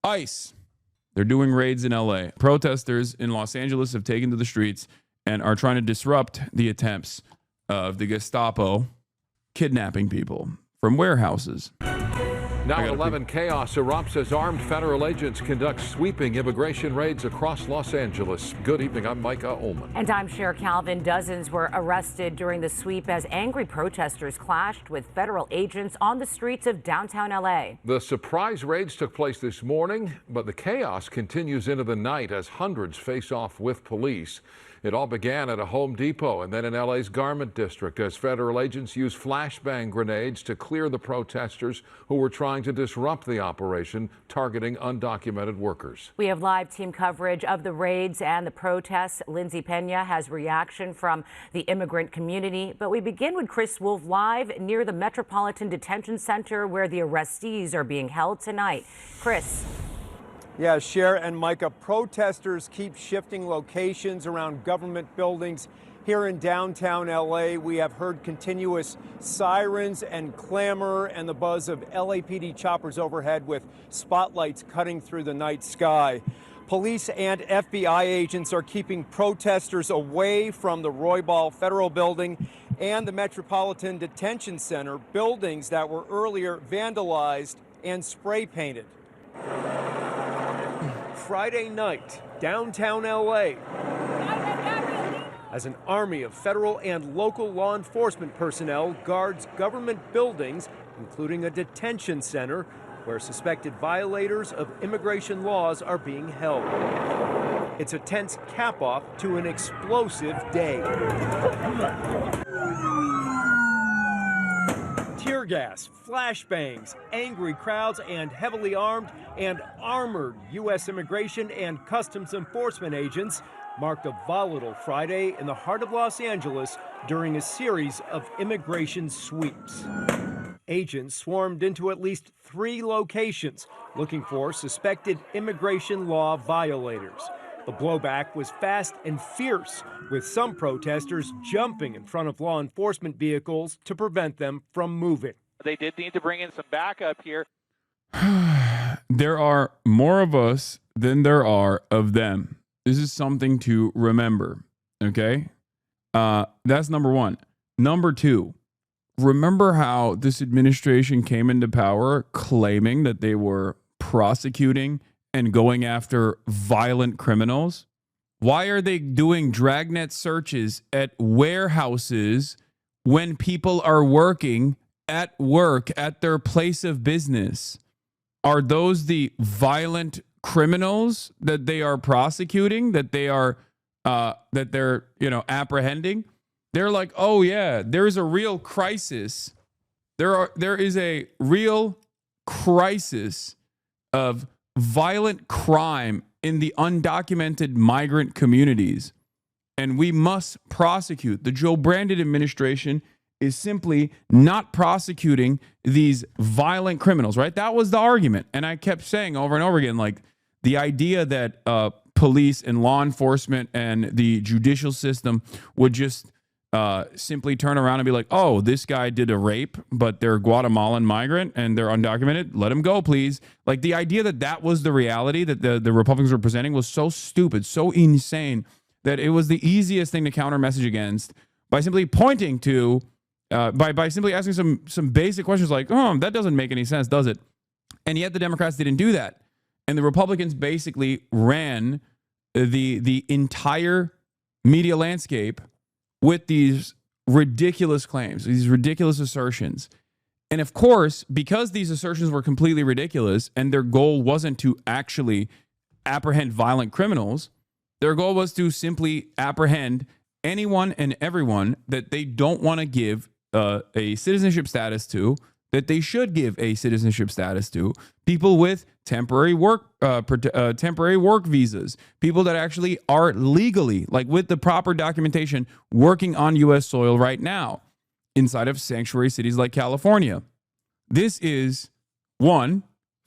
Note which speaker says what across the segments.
Speaker 1: ICE. They're doing raids in LA. Protesters in Los Angeles have taken to the streets and are trying to disrupt the attempts of the Gestapo kidnapping people from warehouses.
Speaker 2: Now at 11, chaos erupts as armed federal agents conduct sweeping immigration raids across Los Angeles. Good evening, I'm Micah Ullman.
Speaker 3: And I'm Cher Calvin. Dozens were arrested during the sweep as angry protesters clashed with federal agents on the streets of downtown LA.
Speaker 2: The surprise raids took place this morning, but the chaos continues into the night as hundreds face off with police. It all began at a Home Depot and then in LA's Garment District as federal agents used flashbang grenades to clear the protesters who were trying to disrupt the operation, targeting undocumented workers.
Speaker 3: We have live team coverage of the raids and the protests. Lindsay Pena has reaction from the immigrant community. But we begin with Chris Wolf live near the Metropolitan Detention Center where the arrestees are being held tonight. Chris.
Speaker 4: Yeah, Cher and Micah, protesters keep shifting locations around government buildings. Here in downtown LA, we have heard continuous sirens and clamor and the buzz of LAPD choppers overhead with spotlights cutting through the night sky. Police and FBI agents are keeping protesters away from the Roybal Federal Building and the Metropolitan Detention Center, buildings that were earlier vandalized and spray painted. Friday night, downtown LA, as an army of federal and local law enforcement personnel guards government buildings, including a detention center where suspected violators of immigration laws are being held. It's a tense cap-off to an explosive day. Tear gas, flashbangs, angry crowds, and heavily armed and armored U.S. immigration and customs enforcement agents marked a volatile Friday in the heart of Los Angeles during a series of immigration sweeps. Agents swarmed into at least 3 locations looking for suspected immigration law violators. The blowback was fast and fierce, with some protesters jumping in front of law enforcement vehicles to prevent them from moving.
Speaker 5: They did need to bring in some backup here.
Speaker 1: There are more of us than there are of them. This is something to remember, okay? That's number one. Number two, remember how this administration came into power claiming that they were prosecuting and going after violent criminals? Why are they doing dragnet searches at warehouses when people are working at work at their place of business? Are those the violent criminals that they are prosecuting, that they're apprehending? They're like, oh yeah, there's a real crisis. There is a real crisis of violent crime in the undocumented migrant communities, and we must prosecute. The Joe Brandon administration is simply not prosecuting these violent criminals, right? That was the argument. And I kept saying over and over again, like, the idea that police and law enforcement and the judicial system would just simply turn around and be like, oh, this guy did a rape, but they're Guatemalan migrant and they're undocumented. Let him go, please. Like, the idea that that was the reality that the Republicans were presenting was so stupid, so insane, that it was the easiest thing to counter message against by simply pointing to, by simply asking some basic questions like, oh, that doesn't make any sense, does it? And yet the Democrats didn't do that. And the Republicans basically ran the entire media landscape with these ridiculous claims, these ridiculous assertions. And of course, because these assertions were completely ridiculous and their goal wasn't to actually apprehend violent criminals, their goal was to simply apprehend anyone and everyone that they don't want to give a citizenship status to, that they should give a citizenship status to, people with temporary work visas, people that actually are legally, like with the proper documentation, working on U.S. soil right now inside of sanctuary cities like California. This is one,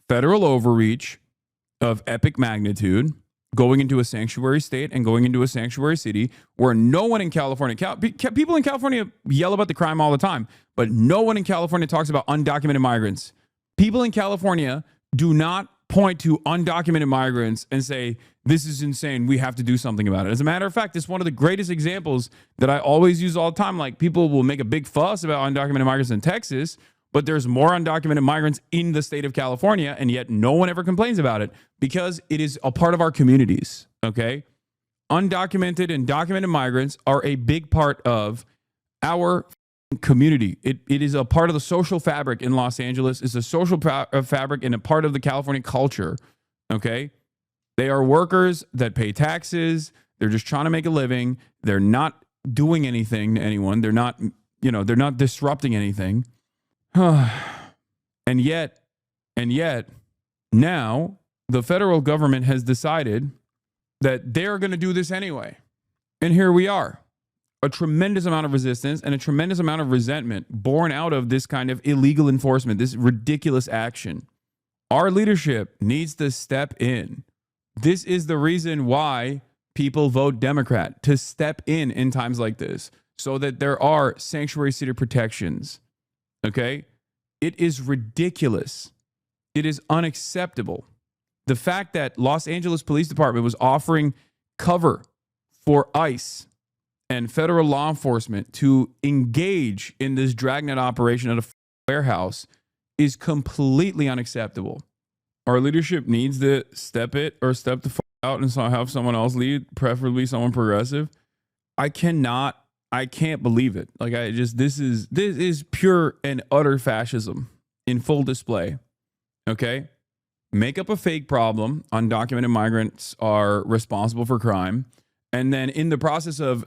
Speaker 1: federal overreach of epic magnitude, going into a sanctuary state and going into a sanctuary city where no one in California, people in California yell about the crime all the time, but no one in California talks about undocumented migrants. People in California do not point to undocumented migrants and say, this is insane, we have to do something about it. As a matter of fact, it's one of the greatest examples that I always use all the time. Like, people will make a big fuss about undocumented migrants in Texas, but there's more undocumented migrants in the state of California, and yet no one ever complains about it because it is a part of our communities, okay? Undocumented and documented migrants are a big part of our community. It is a part of the social fabric in Los Angeles. It's a social fabric and a part of the California culture, okay? They are workers that pay taxes. They're just trying to make a living. They're not doing anything to anyone. They're not, they're not disrupting anything. And yet, now the federal government has decided that they're going to do this anyway. And here we are. A tremendous amount of resistance and a tremendous amount of resentment born out of this kind of illegal enforcement, this ridiculous action. Our leadership needs to step in. This is the reason why people vote Democrat, to step in times like this, so that there are sanctuary city protections. Okay? It is ridiculous. It is unacceptable. The fact that Los Angeles Police Department was offering cover for ICE and federal law enforcement to engage in this dragnet operation at a warehouse is completely unacceptable. Our leadership needs to step the out and have someone else lead, preferably someone progressive. I can't believe it. Like, this is pure and utter fascism in full display. Okay? Make up a fake problem. Undocumented migrants are responsible for crime. And then in the process of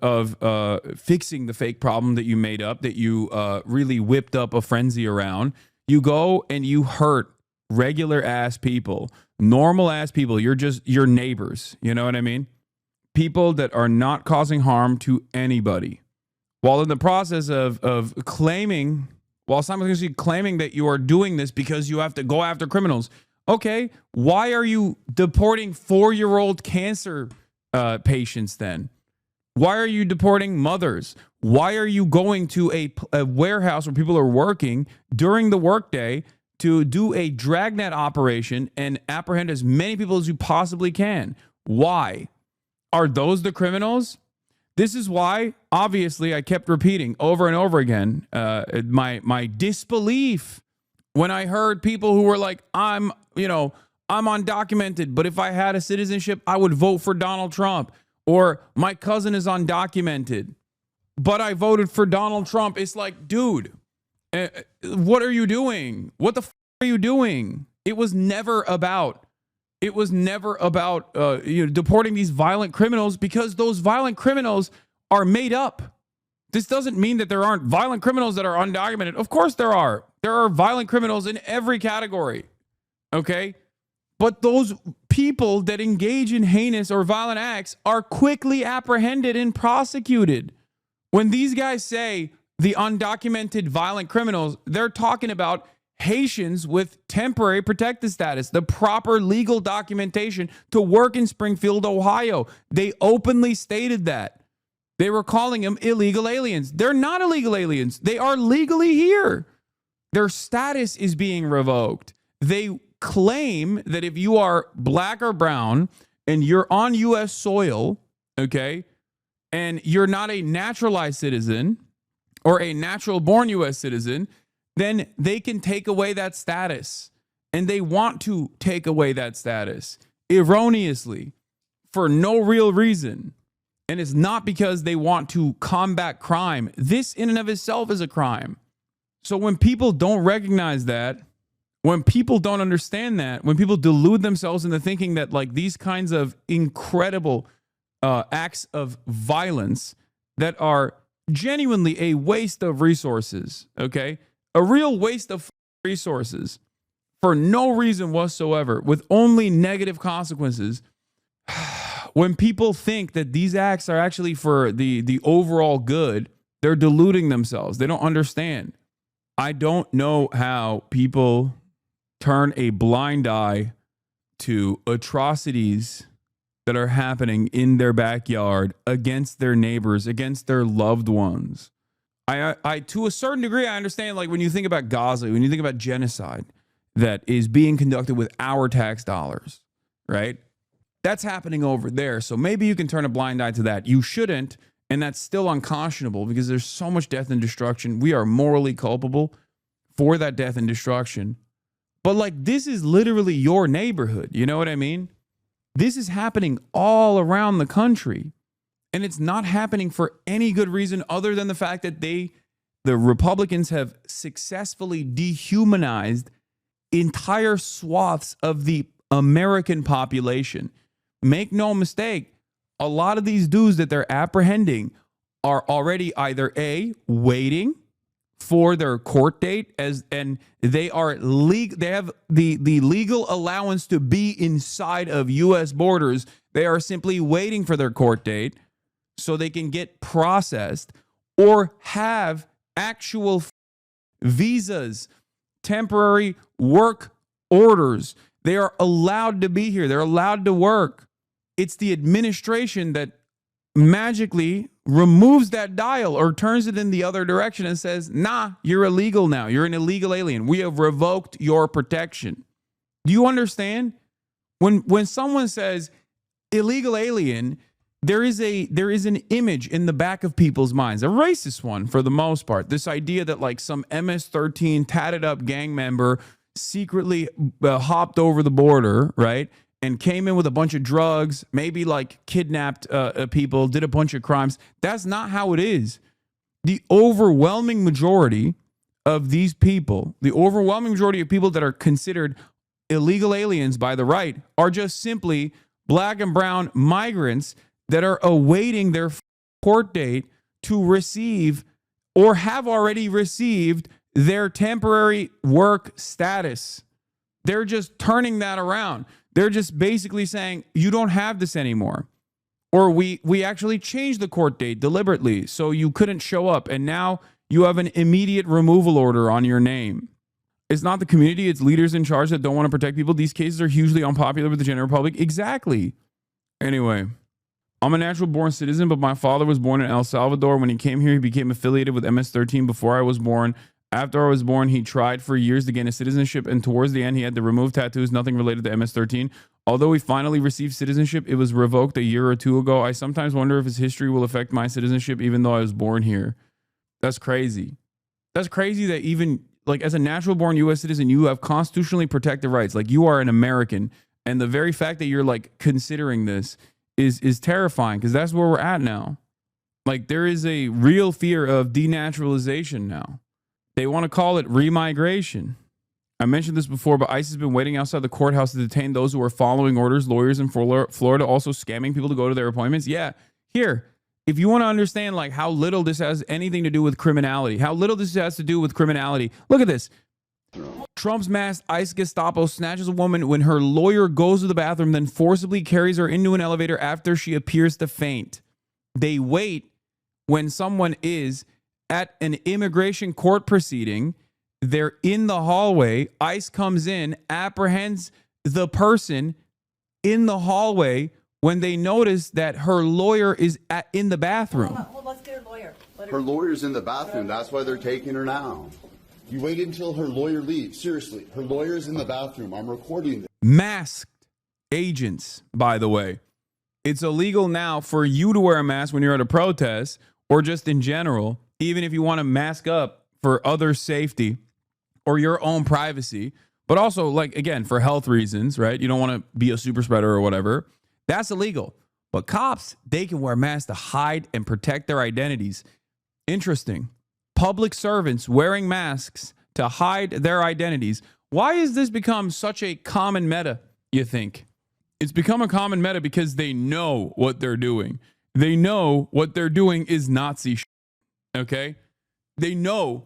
Speaker 1: fixing the fake problem that you made up, that you really whipped up a frenzy around, you go and you hurt regular ass people, normal ass people. You're just your neighbors. You know what I mean? People that are not causing harm to anybody. While in the process of simultaneously claiming that you are doing this because you have to go after criminals. Okay, why are you deporting 4-year-old cancer patients then? Why are you deporting mothers? Why are you going to a warehouse where people are working during the workday to do a dragnet operation and apprehend as many people as you possibly can? Why? Are those the criminals? This is why, obviously, I kept repeating over and over again my disbelief when I heard people who were like, I'm undocumented, but if I had a citizenship, I would vote for Donald Trump. Or my cousin is undocumented, but I voted for Donald Trump. It's like, dude, what are you doing? What the are you doing? It was never about deporting these violent criminals, because those violent criminals are made up. This doesn't mean that there aren't violent criminals that are undocumented. Of course there are. There are violent criminals in every category. Okay? But those people that engage in heinous or violent acts are quickly apprehended and prosecuted. When these guys say the undocumented violent criminals, they're talking about Haitians with temporary protected status, the proper legal documentation to work in Springfield, Ohio. They openly stated that. They were calling them illegal aliens. They're not illegal aliens. They are legally here. Their status is being revoked. They claim that if you are black or brown and you're on U.S. soil, okay, and you're not a naturalized citizen or a natural born U.S. citizen, then they can take away that status. And they want to take away that status erroneously for no real reason. And it's not because they want to combat crime. This in and of itself is a crime. So when people don't recognize that, when people don't understand that, when people delude themselves into thinking that like these kinds of incredible acts of violence that are genuinely a waste of resources, okay? A real waste of resources for no reason whatsoever, with only negative consequences. When people think that these acts are actually for the overall good, they're deluding themselves. They don't understand. I don't know how people turn a blind eye to atrocities that are happening in their backyard against their neighbors, against their loved ones. I to a certain degree, I understand, like when you think about Gaza, when you think about genocide, that is being conducted with our tax dollars, right? That's happening over there. So maybe you can turn a blind eye to that. You shouldn't, and that's still unconscionable because there's so much death and destruction. We are morally culpable for that death and destruction. But like, this is literally your neighborhood. You know what I mean? This is happening all around the country. And it's not happening for any good reason other than the fact that the Republicans have successfully dehumanized entire swaths of the American population. Make no mistake, a lot of these dudes that they're apprehending are already either A, waiting for their court date, and they are they have the legal allowance to be inside of US borders. They are simply waiting for their court date so they can get processed or have actual visas, temporary work orders. They are allowed to be here. They're allowed to work. It's the administration that magically removes that dial or turns it in the other direction and says, nah, you're illegal now. You're an illegal alien. We have revoked your protection. Do you understand? When someone says illegal alien, there is an image in the back of people's minds, a racist one for the most part. This idea that like some MS-13 tatted up gang member secretly hopped over the border, right? And came in with a bunch of drugs, maybe like kidnapped people, did a bunch of crimes. That's not how it is. The overwhelming majority of these people, the overwhelming majority of people that are considered illegal aliens by the right, are just simply black and brown migrants that are awaiting their court date to receive or have already received their temporary work status. They're just turning that around. They're just basically saying, you don't have this anymore. Or we actually changed the court date deliberately so you couldn't show up, and now you have an immediate removal order on your name. It's not the community, it's leaders in charge that don't want to protect people. These cases are hugely unpopular with the general public. Exactly. Anyway, I'm a natural born citizen, but my father was born in El Salvador. When he came here, he became affiliated with MS-13 before I was born. After I was born, he tried for years to gain a citizenship, and towards the end, he had to remove tattoos, nothing related to MS-13. Although he finally received citizenship, it was revoked a year or two ago. I sometimes wonder if his history will affect my citizenship, even though I was born here. That's crazy. That's crazy that even, like, as a natural born U.S. citizen, you have constitutionally protected rights. Like, you are an American, and the very fact that you're, like, considering this is terrifying, because that's where we're at now. Like, there is a real fear of denaturalization now. They want to call it remigration. I mentioned this before, but ICE has been waiting outside the courthouse to detain those who are following orders. Lawyers in Florida also scamming people to go to their appointments. Yeah, here, if you want to understand like how little this has anything to do with criminality, look at this. Trump's masked ICE Gestapo snatches a woman when her lawyer goes to the bathroom, then forcibly carries her into an elevator after she appears to faint. They wait when someone is at an immigration court proceeding. They're in the hallway. ICE comes in, apprehends the person in the hallway when they notice that her lawyer is in the bathroom.
Speaker 6: Hold on, let's get her lawyer.
Speaker 7: Her lawyer's in the bathroom. That's why they're taking her now. You waited until her lawyer leaves. Seriously, her lawyer's in the bathroom. I'm recording this.
Speaker 1: Masked agents, by the way. It's illegal now for you to wear a mask when you're at a protest or just in general, even if you want to mask up for other safety or your own privacy, but also, like, again, for health reasons, right? You don't want to be a super spreader or whatever. That's illegal. But cops, they can wear masks to hide and protect their identities. Interesting. Public servants wearing masks to hide their identities. Why has this become such a common meta, you think? It's become a common meta because they know what they're doing. They know what they're doing is Nazi shit, okay? They know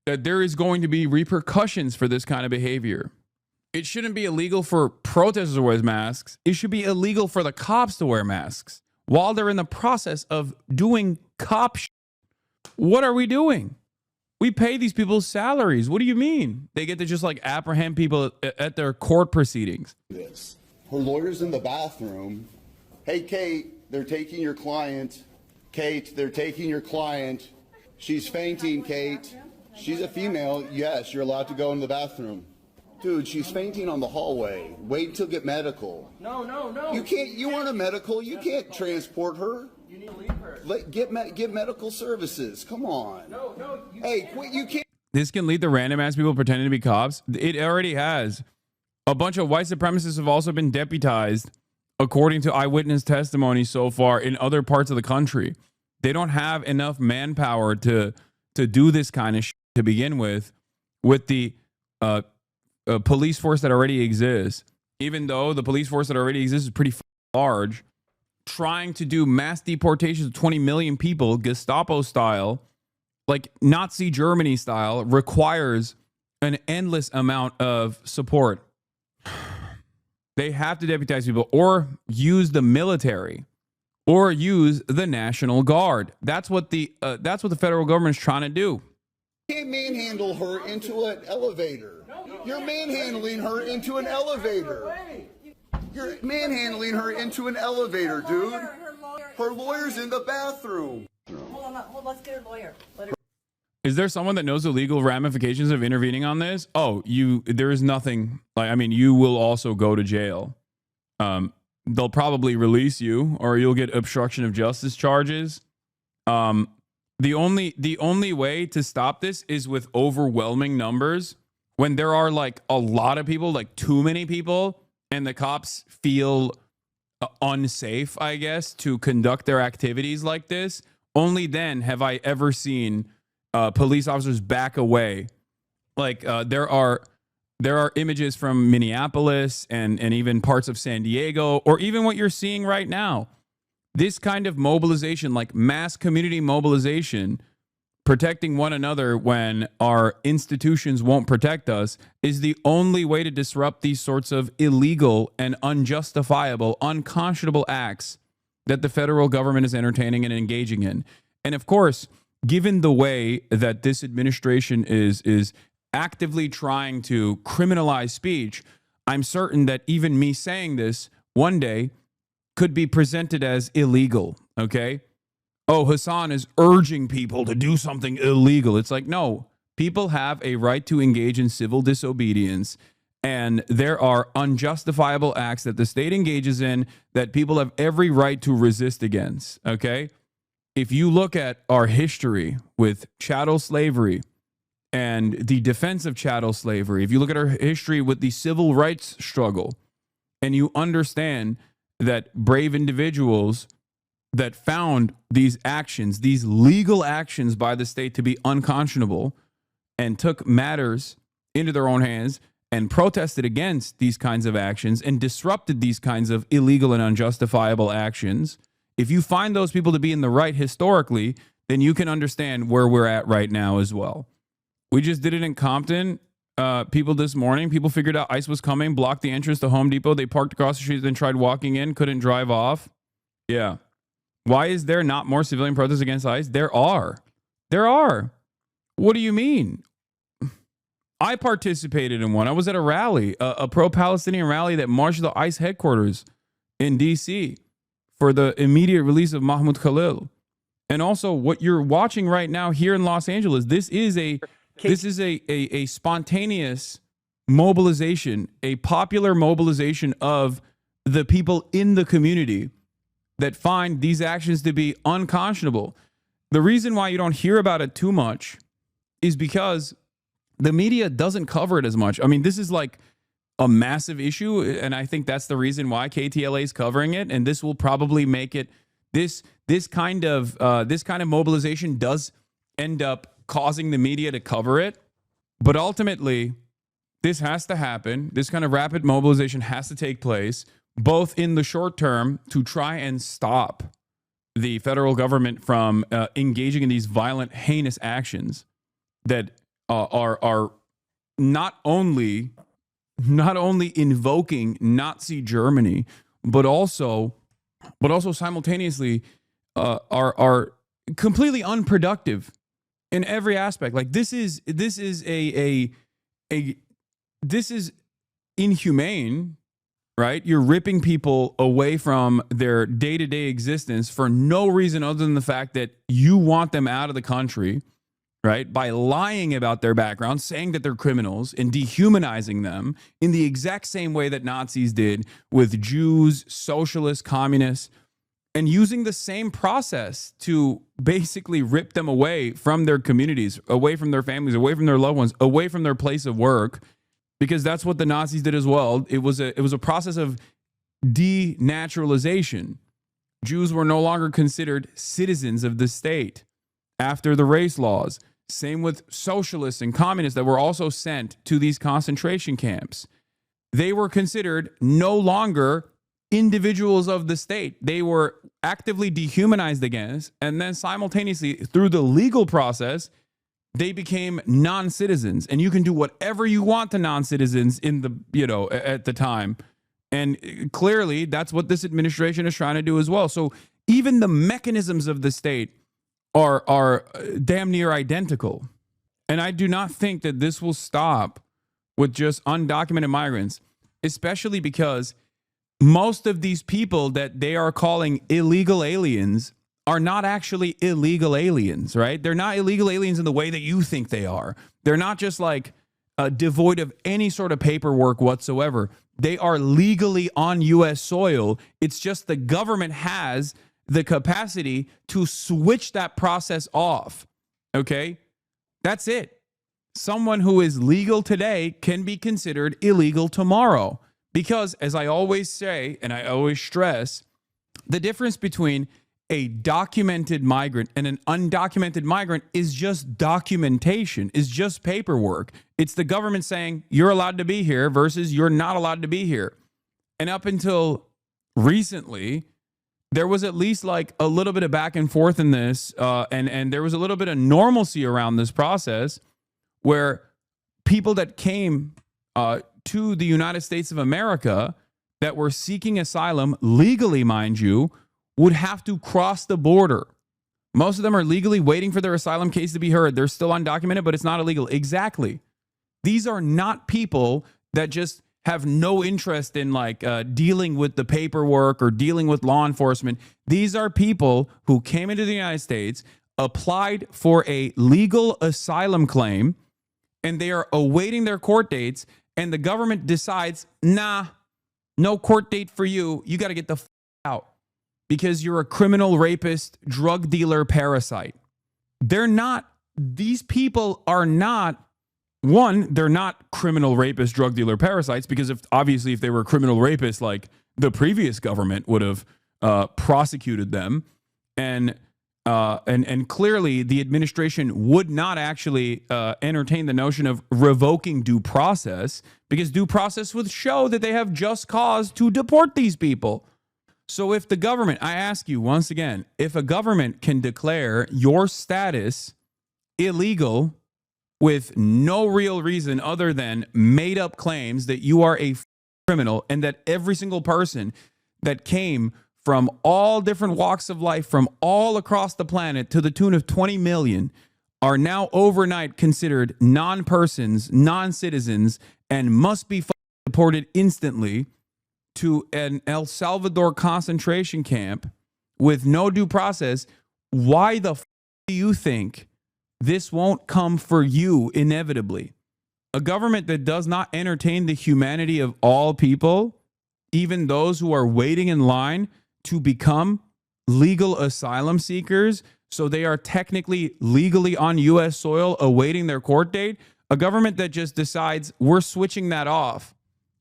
Speaker 1: that there is going to be repercussions for this kind of behavior. It shouldn't be illegal for protesters to wear masks. It should be illegal for the cops to wear masks while they're in the process of doing cop shit. What are we doing? We pay these people salaries. What do you mean? They get to just like apprehend people at their court proceedings.
Speaker 7: This. Her lawyer's in the bathroom. Hey, Kate, they're taking your client. Kate, they're taking your client. She's fainting, Kate. She's a female. Yes, you're allowed to go in the bathroom. Dude, she's fainting on the hallway. Wait until get medical.
Speaker 6: No.
Speaker 7: You can't. You want a medical? You can't transport her.
Speaker 6: You need to leave her.
Speaker 7: Get medical services. Come on.
Speaker 6: No.
Speaker 7: Hey, quit. You can't.
Speaker 1: This can lead to random ass people pretending to be cops. It already has. A bunch of white supremacists have also been deputized, according to eyewitness testimony so far in other parts of the country. They don't have enough manpower to do this kind of shit to begin with the police force that already exists. Even though the police force that already exists is pretty large, trying to do mass deportations of 20 million people, Gestapo style, like Nazi Germany style, requires an endless amount of support. They have to deputize people or use the military or use the National Guard. That's what the federal government is trying to do.
Speaker 7: You can't manhandle her into an elevator. You're manhandling her into an elevator. You're manhandling her into an elevator, dude. Her lawyer's in the bathroom.
Speaker 8: Hold on, let's get her lawyer.
Speaker 1: Is there someone that knows the legal ramifications of intervening on this? There is nothing. You will also go to jail. They'll probably release you, or you'll get obstruction of justice charges. The only way to stop this is with overwhelming numbers. When there are like a lot of people, like too many people, and the cops feel unsafe, I guess, to conduct their activities like this. Only then have I ever seen police officers back away. Like there are images from Minneapolis and even parts of San Diego, or even what you're seeing right now. This kind of mobilization, like mass community mobilization, protecting one another when our institutions won't protect us, is the only way to disrupt these sorts of illegal and unjustifiable, unconscionable acts that the federal government is entertaining and engaging in. And of course, given the way that this administration is actively trying to criminalize speech, I'm certain that even me saying this one day could be presented as illegal, okay? Oh, Hasan is urging people to do something illegal. It's like, no, people have a right to engage in civil disobedience, and there are unjustifiable acts that the state engages in that people have every right to resist against, okay? If you look at our history with chattel slavery and the defense of chattel slavery, if you look at our history with the civil rights struggle, and you understand that brave individuals that found these actions, these legal actions by the state to be unconscionable, and took matters into their own hands and protested against these kinds of actions and disrupted these kinds of illegal and unjustifiable actions, if you find those people to be in the right historically, then you can understand where we're at right now as well. We just did it in Compton. People this morning, people figured out ICE was coming, blocked the entrance to Home Depot. They parked across the street, then tried walking in, couldn't drive off. Yeah. Why is there not more civilian protests against ICE? There are. What do you mean? I participated in one. I was at a rally, a pro-Palestinian rally that marched to the ICE headquarters in D.C. for the immediate release of Mahmoud Khalil. And also what you're watching right now here in Los Angeles, this is a spontaneous mobilization, a popular mobilization of the people in the community that find these actions to be unconscionable. The reason why you don't hear about it too much is because the media doesn't cover it as much. I mean, this is like a massive issue, and I think that's the reason why KTLA is covering it, and this will probably make it this kind of mobilization does end up causing the media to cover it. But ultimately, this has to happen. This kind of rapid mobilization has to take place, both in the short term to try and stop the federal government from engaging in these violent, heinous actions that are not only invoking Nazi Germany, but also simultaneously are completely unproductive in every aspect. Like this is inhumane, right? You're ripping people away from their day-to-day existence for no reason other than the fact that you want them out of the country. right? By lying about their background, saying that they're criminals and dehumanizing them in the exact same way that Nazis did with Jews, socialists, communists, and using the same process to basically rip them away from their communities, away from their families, away from their loved ones, away from their place of work, because that's what the Nazis did as well. It was a process of denaturalization. Jews were no longer considered citizens of the state after the race laws. Same with socialists and communists that were also sent to these concentration camps. They were considered no longer individuals of the state. They were actively dehumanized against, and then simultaneously, through the legal process, they became non-citizens. And you can do whatever you want to non-citizens in the, at the time. And clearly, that's what this administration is trying to do as well. So even the mechanisms of the state are damn near identical. And I do not think that this will stop with just undocumented migrants, especially because most of these people that they are calling illegal aliens are not actually illegal aliens, right? They're not illegal aliens in the way that you think they are. They're not just like devoid of any sort of paperwork whatsoever. They are legally on U.S. soil. It's just the government has the capacity to switch that process off. Okay? That's it. Someone who is legal today can be considered illegal tomorrow. Because, as I always say, and I always stress, the difference between a documented migrant and an undocumented migrant is just documentation, is just paperwork. It's the government saying you're allowed to be here versus you're not allowed to be here. And up until recently, there was at least like a little bit of back and forth in this, and there was a little bit of normalcy around this process where people that came to the United States of America that were seeking asylum legally, mind you, would have to cross the border. Most of them are legally waiting for their asylum case to be heard. They're still undocumented, but it's not illegal. Exactly. These are not people that just have no interest in like dealing with the paperwork or dealing with law enforcement. These are people who came into the United States, applied for a legal asylum claim, and they are awaiting their court dates, and the government decides, nah, no court date for you. You got to get the out because you're a criminal, rapist, drug dealer, parasite. These people are not, one, they're not criminal, rapist, drug dealer, parasites, because if they were criminal rapists, like the previous government would have prosecuted them. And clearly the administration would not actually entertain the notion of revoking due process, because due process would show that they have just cause to deport these people. So if the government, I ask you once again, if a government can declare your status illegal with no real reason other than made up claims that you are a criminal, and that every single person that came from all different walks of life from all across the planet to the tune of 20 million are now overnight considered non-persons, non-citizens, and must be deported instantly to an El Salvador concentration camp with no due process, why the do you think this won't come for you inevitably? A government that does not entertain the humanity of all people, even those who are waiting in line to become legal asylum seekers, so they are technically legally on U.S. soil awaiting their court date. A government that just decides we're switching that off,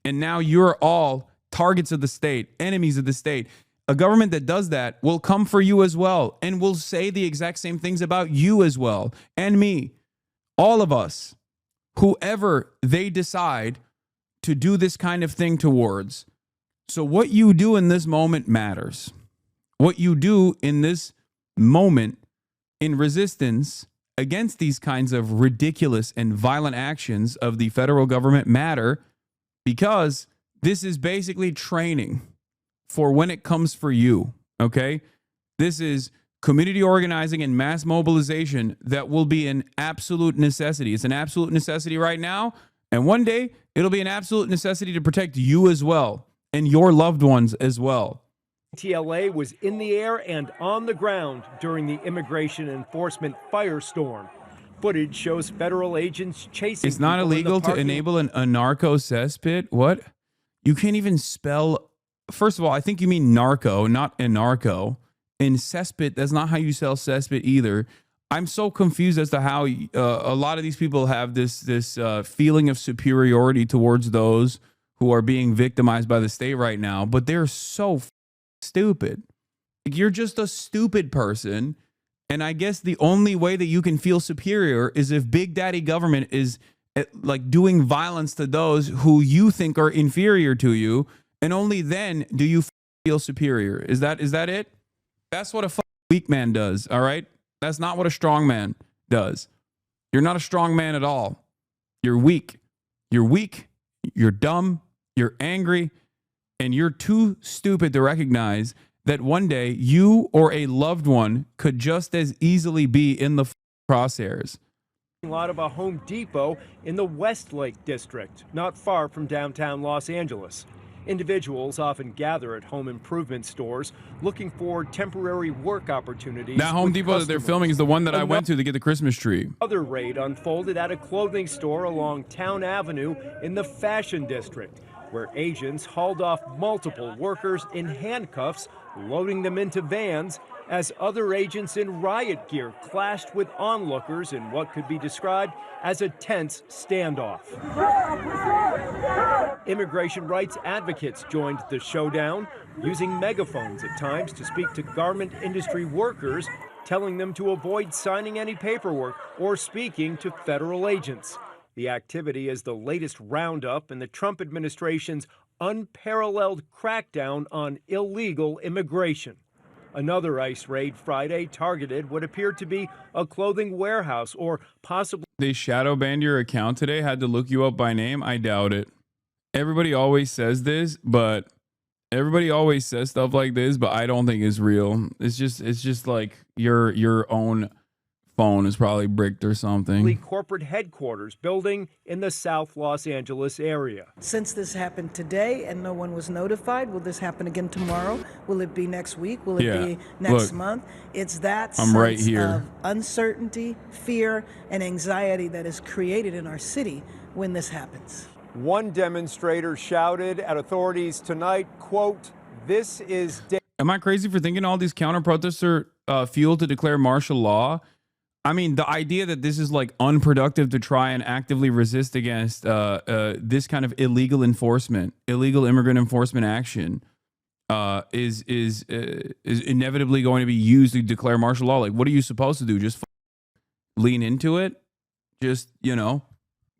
Speaker 1: and now you're all targets of the state, enemies of the state. A government that does that will come for you as well, and will say the exact same things about you as well, and me, all of us, whoever they decide to do this kind of thing towards. So what you do in this moment matters. What you do in this moment in resistance against these kinds of ridiculous and violent actions of the federal government matter, because this is basically training for when it comes for you, okay? This is community organizing and mass mobilization that will be an absolute necessity. It's an absolute necessity right now, and one day it'll be an absolute necessity to protect you as well and your loved ones as well.
Speaker 4: TLA was in the air and on the ground during the immigration enforcement firestorm. Footage shows federal agents chasing.
Speaker 1: It's not
Speaker 4: people in the
Speaker 1: illegal to
Speaker 4: parking
Speaker 1: enable a narco cesspit. What? You can't even spell. First of all, I think you mean narco, not anarcho. And cesspit, that's not how you sell cesspit either. I'm so confused as to how a lot of these people have this feeling of superiority towards those who are being victimized by the state right now. But they're so stupid. You're just a stupid person. And I guess the only way that you can feel superior is if Big Daddy government is like doing violence to those who you think are inferior to you. And only then do you feel superior. Is that it? That's what a weak man does. All right. That's not what a strong man does. You're not a strong man at all. You're weak. You're weak. You're dumb. You're angry. And you're too stupid to recognize that one day you or a loved one could just as easily be in the crosshairs.
Speaker 4: lot of a Home Depot in the Westlake district, not far from downtown Los Angeles. Individuals often gather at home improvement stores looking for temporary work opportunities.
Speaker 1: That Home Depot that they're filming is the one that I went to get the Christmas tree.
Speaker 4: Another raid unfolded at a clothing store along Town Avenue in the Fashion District, where agents hauled off multiple workers in handcuffs, loading them into vans, as other agents in riot gear clashed with onlookers in what could be described as a tense standoff. Immigration rights advocates joined the showdown, using megaphones at times to speak to garment industry workers, telling them to avoid signing any paperwork or speaking to federal agents. The activity is the latest roundup in the Trump administration's unparalleled crackdown on illegal immigration. Another ICE raid Friday targeted what appeared to be a clothing warehouse or possibly...
Speaker 1: They shadow banned your account today? Had to look you up by name? I doubt it. Everybody always says this, but everybody always says stuff like this, but I don't think it's real. It's just like your own phone is probably bricked or something.
Speaker 4: Corporate headquarters building in the South Los Angeles area.
Speaker 6: Since this happened today and no one was notified, will this happen again tomorrow? Will it be next week? Will it be next month? It's that sense
Speaker 1: right here.
Speaker 6: of uncertainty, fear, and anxiety that is created in our city when this happens.
Speaker 4: One demonstrator shouted at authorities tonight, quote, "This is..."
Speaker 1: Am I crazy for thinking all these counter-protests are fuel to declare martial law? I mean, the idea that this is like unproductive to try and actively resist against this kind of illegal enforcement, illegal immigrant enforcement action, is inevitably going to be used to declare martial law. Like, what are you supposed to do? Just lean into it? Just,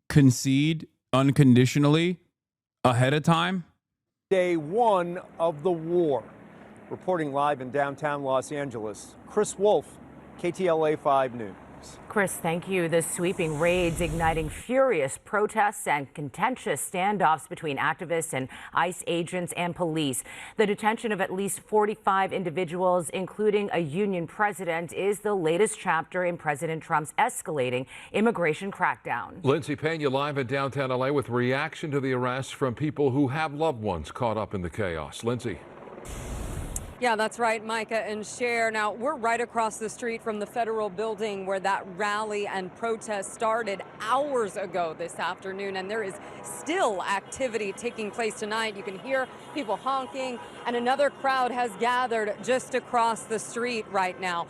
Speaker 1: concede unconditionally ahead of time?
Speaker 4: Day one of the war. Reporting live in downtown Los Angeles, Chris Wolf, KTLA 5 News.
Speaker 3: Chris, thank you. The sweeping raids igniting furious protests and contentious standoffs between activists and ICE agents and police. The detention of at least 45 individuals, including a union president, is the latest chapter in President Trump's escalating immigration crackdown.
Speaker 2: Lindsay Pena live in downtown LA with reaction to the arrests from people who have loved ones caught up in the chaos. Lindsay.
Speaker 9: Yeah, that's right, Micah and Cher. Now, we're right across the street from the federal building where that rally and protest started hours ago this afternoon, and there is still activity taking place tonight. You can hear people honking, and another crowd has gathered just across the street right now.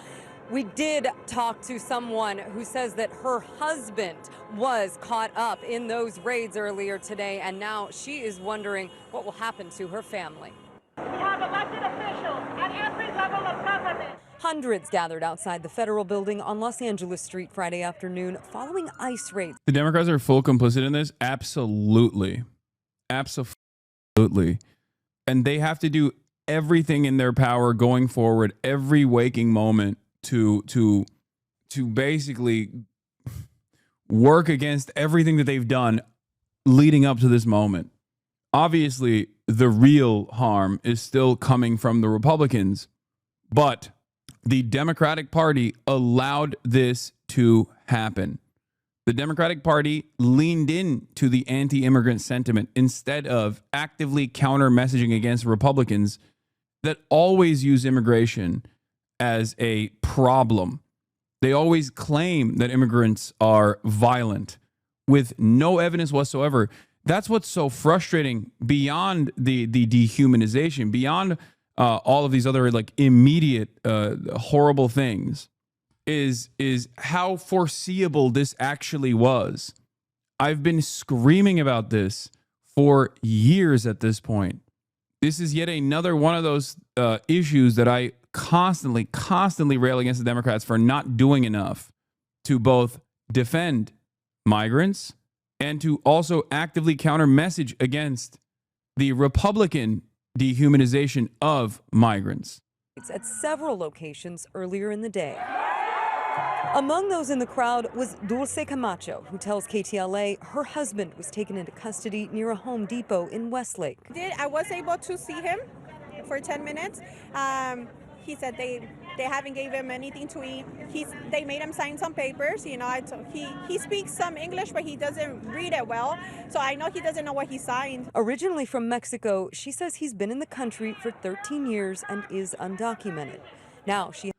Speaker 9: We did talk to someone who says that her husband was caught up in those raids earlier today, and now she is wondering what will happen to her family.
Speaker 8: We have elected officials at every level of government.
Speaker 9: Hundreds gathered outside the federal building on Los Angeles Street Friday afternoon following ICE raids.
Speaker 1: The Democrats are full complicit in this? Absolutely. Absolutely. And they have to do everything in their power going forward, every waking moment to basically work against everything that they've done leading up to this moment. Obviously, the real harm is still coming from the Republicans, but the Democratic Party allowed this to happen. The Democratic Party leaned into the anti-immigrant sentiment instead of actively counter-messaging against Republicans that always use immigration as a problem. They always claim that immigrants are violent with no evidence whatsoever. That's what's so frustrating beyond the dehumanization, beyond all of these other like immediate horrible things, is how foreseeable this actually was. I've been screaming about this for years at this point. This is yet another one of those issues that I constantly rail against the Democrats for not doing enough to both defend migrants and to also actively counter message against the Republican dehumanization of migrants.
Speaker 9: It's at several locations earlier in the day. Among those in the crowd was Dulce Camacho, who tells KTLA her husband was taken into custody near a Home Depot in Westlake.
Speaker 8: I was able to see him for 10 minutes. He said they haven't gave him anything to eat. They made him sign some papers. You know, he speaks some English, but he doesn't read it well. So I know he doesn't know what he signed.
Speaker 9: Originally from Mexico, she says he's been in the country for 13 years and is undocumented. Now she...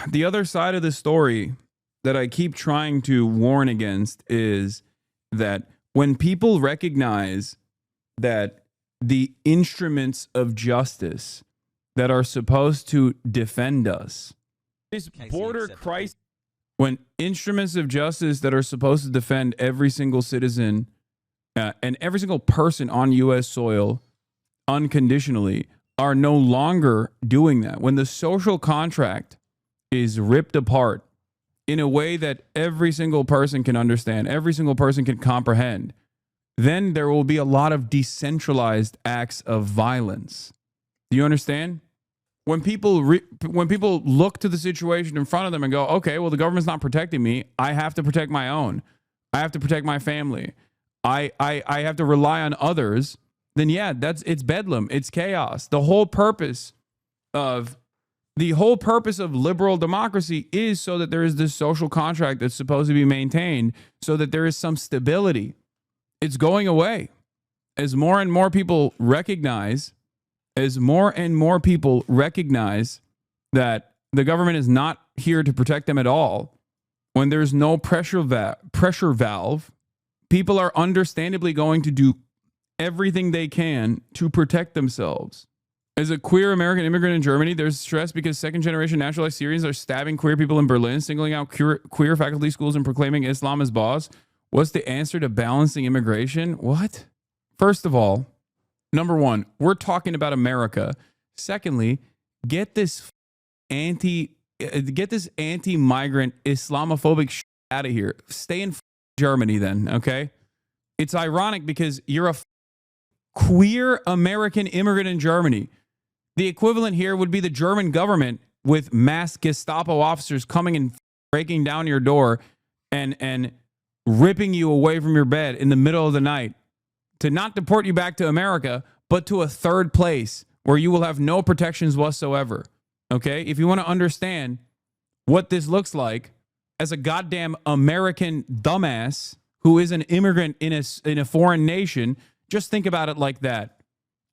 Speaker 1: The other side of the story that I keep trying to warn against is that when people recognize that the instruments of justice that are supposed to defend us, this border crisis, when instruments of justice that are supposed to defend every single citizen and every single person on U.S. soil unconditionally are no longer doing that, when the social contract is ripped apart in a way that every single person can understand, every single person can comprehend, then there will be a lot of decentralized acts of violence. Do you understand? When people look to the situation in front of them and go, okay, well, the government's not protecting me. I have to protect my own. I have to protect my family. I have to rely on others. Then yeah, it's bedlam. It's chaos. The whole purpose of liberal democracy is so that there is this social contract that's supposed to be maintained so that there is some stability. It's going away. As more and more people recognize that the government is not here to protect them at all, when there's no pressure valve, people are understandably going to do everything they can to protect themselves. As a queer American immigrant in Germany, there's stress because second-generation naturalized Syrians are stabbing queer people in Berlin, singling out queer faculty schools and proclaiming Islam as boss. What's the answer to balancing immigration? What? First of all, number one, we're talking about America. Secondly, get this anti-migrant Islamophobic out of here. Stay in Germany then, okay? It's ironic because you're a queer American immigrant in Germany. The equivalent here would be the German government with mass Gestapo officers coming and breaking down your door and ripping you away from your bed in the middle of the night to not deport you back to America, but to a third place where you will have no protections whatsoever. Okay? If you want to understand what this looks like as a goddamn American dumbass who is an immigrant in a foreign nation, just think about it like that.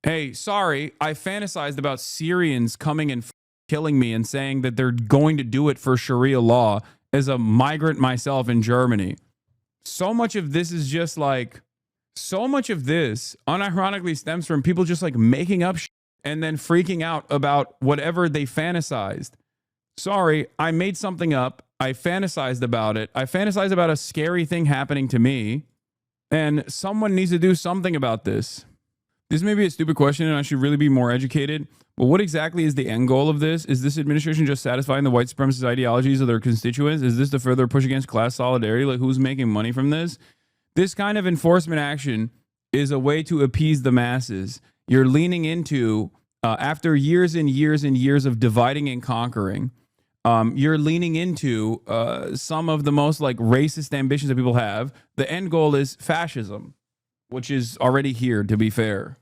Speaker 1: Hey, sorry, I fantasized about Syrians coming and killing me and saying that they're going to do it for Sharia law as a migrant myself in Germany. So much of this is just like, so much of this unironically stems from people just like making up shit and then freaking out about whatever they fantasized. Sorry, I made something up. I fantasized about it. I fantasized about a scary thing happening to me, and someone needs to do something about this. This may be a stupid question and I should really be more educated, but what exactly is the end goal of this? Is this administration just satisfying the white supremacist ideologies of their constituents? Is this to further push against class solidarity? Like, who's making money from this? This kind of enforcement action is a way to appease the masses. You're leaning into, after years and years and years of dividing and conquering, you're leaning into some of the most like racist ambitions that people have. The end goal is fascism, which is already here, to be fair.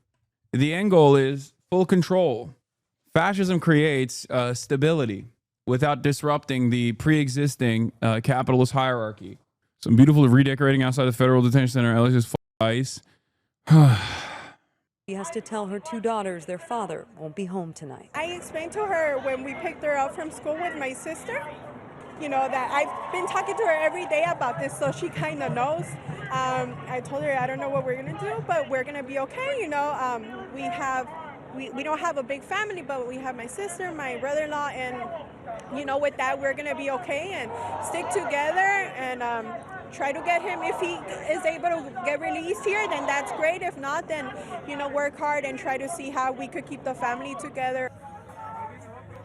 Speaker 1: The end goal is full control. Fascism creates stability without disrupting the pre-existing capitalist hierarchy. Some beautiful redecorating outside the Federal Detention Center. LA's is full of ice.
Speaker 9: She has to tell her 2 daughters their father won't be home tonight.
Speaker 8: I explained to her when we picked her up from school with my sister, you know, that I've been talking to her every day about this, so she kind of knows. I told her I don't know what we're going to do, but we're going to be okay, you know. We don't have a big family, but we have my sister, my brother-in-law, and, you know, with that, we're going to be okay and stick together and try to get him. If he is able to get released here, then that's great. If not, then, you know, work hard and try to see how we could keep the family together.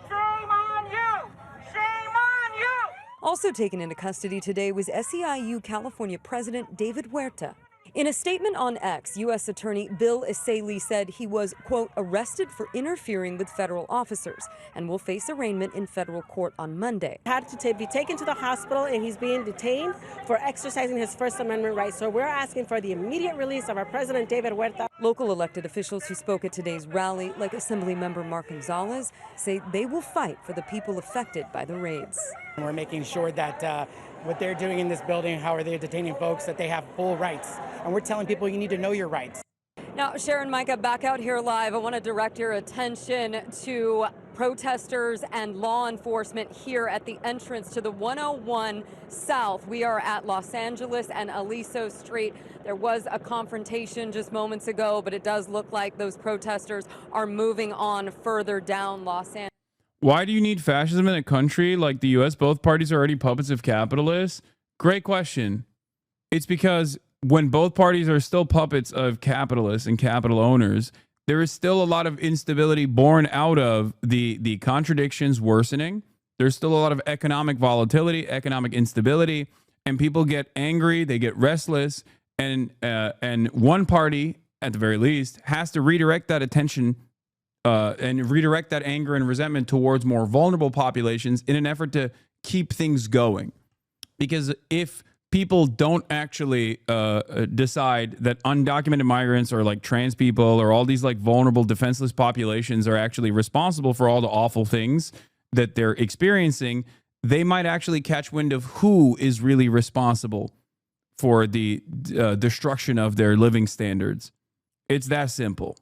Speaker 10: Shame on you! Shame on you!
Speaker 9: Also taken into custody today was SEIU California President David Huerta. In a statement on X, U.S. Attorney Bill Isaly said he was, quote, arrested for interfering with federal officers and will face arraignment in federal court on Monday.
Speaker 11: Had to be taken to the hospital, and he's being detained for exercising his First Amendment rights. So we're asking for the immediate release of our President David Huerta.
Speaker 9: Local elected officials who spoke at today's rally, like Assemblymember Mark Gonzalez, say they will fight for the people affected by the raids.
Speaker 12: We're making sure that what they're doing in this building, how are they detaining folks, that they have full rights. And we're telling people you need to know your rights.
Speaker 9: Now, Sharon, Micah, back out here live. I want to direct your attention to protesters and law enforcement here at the entrance to the 101 South. We are at Los Angeles and Aliso Street. There was a confrontation just moments ago, but it does look like those protesters are moving on further down Los Angeles.
Speaker 1: Why do you need fascism in a country like the U.S.? Both parties are already puppets of capitalists. Great question. It's because when both parties are still puppets of capitalists and capital owners, there is still a lot of instability born out of the contradictions worsening. There's still a lot of economic volatility, economic instability, and people get angry, they get restless, and one party, at the very least, has to redirect that attention and redirect that anger and resentment towards more vulnerable populations in an effort to keep things going. Because if people don't actually decide that undocumented migrants or like trans people or all these like vulnerable defenseless populations are actually responsible for all the awful things that they're experiencing, they might actually catch wind of who is really responsible for the destruction of their living standards. It's that simple.